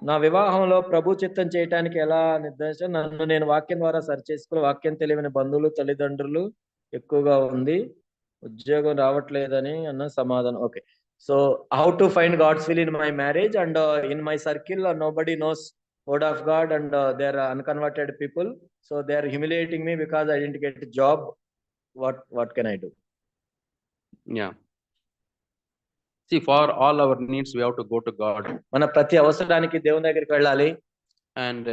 నా వివాహంలో ప్రభు చిత్తం చేయటానికి ఎలా నిర్దేశం నన్ను నేను వాక్యం ద్వారా సరిచేసుకుని వాక్యం తెలియని బంధువులు తల్లిదండ్రులు ఎక్కువగా ఉంది ఉద్యోగం రావట్లేదని అన్న సమాధానం. Okay, so how to find God's will in my marriage and in my circle nobody knows word of God and they are unconverted people, so they are humiliating me because I don't get job. what can I do? Yeah. See, for all our needs, we have to go to God. మన ప్రతి అవసరానికి దేవుని దగ్గరికి వెళ్ళాలి. And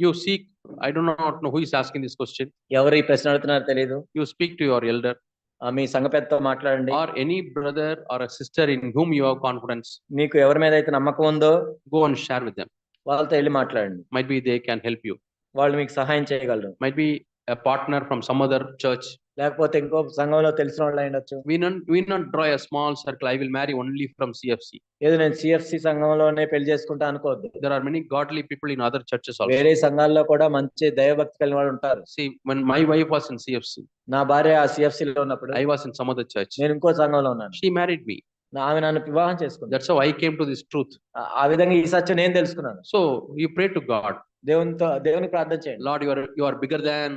you seek, I do not know who is asking this question. ఎవరు ఈ ప్రశ్న అడుగుతున్నారో తెలియదు. You speak to your elder. మీ సంఘ పెద్దతో మాట్లాడండి. Or any brother or a sister in whom you have confidence. మీకు ఎవరి మీద అయితే నమ్మకం ఉందో go and share with them. వాళ్ళతో వెళ్ళి మాట్లాడండి. Might be they can help you. వాళ్ళు మీకు సహాయం చేయగలరు. Might be a partner from some other church. లేకపోతే ఇంకో సంఘంలో తెలిసిన వాళ్ళు అయ్యొచ్చు. We not draw a small circle. I will marry only from CFC. ఏదో నేను CFC సంఘంలోనే పెళ్లి చేసుకుంటా అనుకోవద్దు. There are many godly people in other churches also. వేరే సంఘాల్లో కూడా మంచి దైవభక్తి కలిగిన వాళ్ళు ఉంటారు. See, when my wife was in CFC, నా భార్య ఆ CFC లో ఉన్నప్పుడు I was in some other church. నేను ఇంకో సంఘంలో ఉన్నాను. She married me. ఆమె నన్ను వివాహం చేసుకుంది. That's how I came to this truth. ఆ విధంగా ఈ సత్యం నేను తెలుసుకున్నాను. So you pray to God. దేవునికి ప్రార్థన చేయండి. Lord, you are bigger than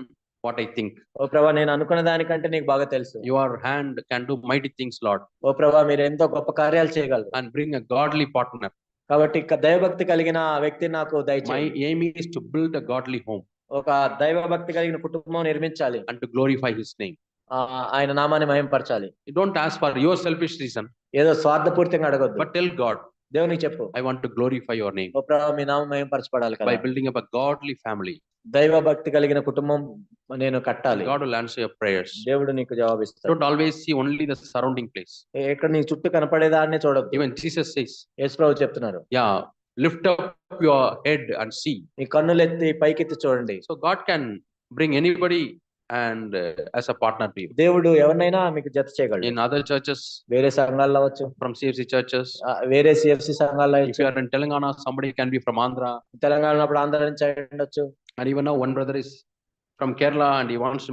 what I think. ఓ ప్రభువా, నేను అనుకున్న దానికంటే నీకు బాగా తెలుసు. Your hand can do mighty things, Lord. ఓ ప్రభువా, మీరు ఎంతో గొప్ప కార్యాలు చేయగలరు. And bring a godly partner. కాబట్టి దైవభక్తి కలిగిన వ్యక్తి నాకు దయచేయండి. My aim is to build a godly home. ఒక దైవభక్తి కలిగిన కుటుంబం నిర్మించాలి. And to glorify His name. ఆయన నామాన్ని మహిమపరచాలి. You don't ask for your selfish reason. ఏదో స్వార్థపూరితంగా అడగొద్దు. But tell God. దేవునికి చెప్పు. I want to glorify your name. ఓ ప్రభువా, మీ నామం మహిమపరచబడాలి కదా. By building up a godly family. దైవభక్తి కలిగిన కుటుంబం నేను కట్టాలి. God will answer your prayers. దేవుడు నీకు జవాబిస్తాడు. Don't always see only the surrounding place. ఎక్కడ నీ చుట్టూ కనపడేదాన్నే చూడొద్దు. Even Jesus says. యేసు ప్రభువు చెప్తున్నారు. Yeah, lift up your head and see. నీ కన్నులెత్తి పైకెత్తి చూడండి. So God can bring anybody and as a partner to you. దేవుడు ఎవరినైనా మీకు జత చేయగలడు. In other churches, వేరే సంఘాల్లో అవ్వచ్చు. from CFC churches. వేరే CFC సంఘాల్లో if you are in Telangana, somebody can be from Andhra. తెలంగాణలో అప్పుడు ఆంధ్ర నుంచి ఉండొచ్చు. And even now one brother is from Kerala and he wants to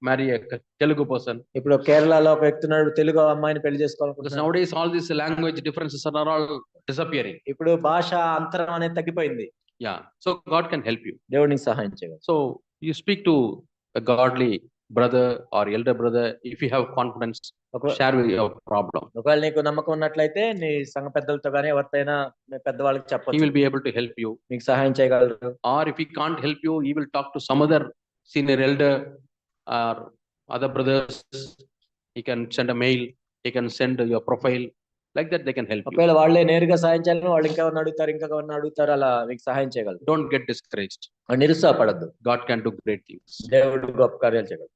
marry a Telugu person. ఇప్పుడు కేరళలో ఒక వ్యక్తి ఉన్నాడు, తెలుగు అమ్మాయిని పెళ్లి చేసుకోవాలనుకుంటున్నాడు. Nowadays all these language differences are all disappearing. ఇప్పుడు భాష అంతరం అనేది తగ్గిపోయింది. Yeah, so God can help you. దేవుడికి సహాయం చేయగలడు. So you speak to a godly brother or elder brother. If you have confidence, share with your problem. ఒకవేళ నీకు నమ్మకం ఉన్నట్లయితే నీ సంఘ పెద్దలతో గానీ ఎవరితోనైనా పెద్దవాళ్ళకి చెప్పొచ్చు. He will be able to help you. మీకు సహాయం చేయగలరు. Or if he can't help you, he will talk to some other senior elder or other brothers. He can send a mail. He can send your profile. Like that they can help you. ఒకవేళ వాళ్ళే నేరుగా సహాయం చేయాలని వాళ్ళు ఇంకెవరిని అడుగుతారు, అలా మీకు సహాయం చేయగలరు. Don't get discouraged. నిరుత్సాహపడద్దు. God can do great things. దేవుడు గొప్ప కార్యాలు చేయగలరు.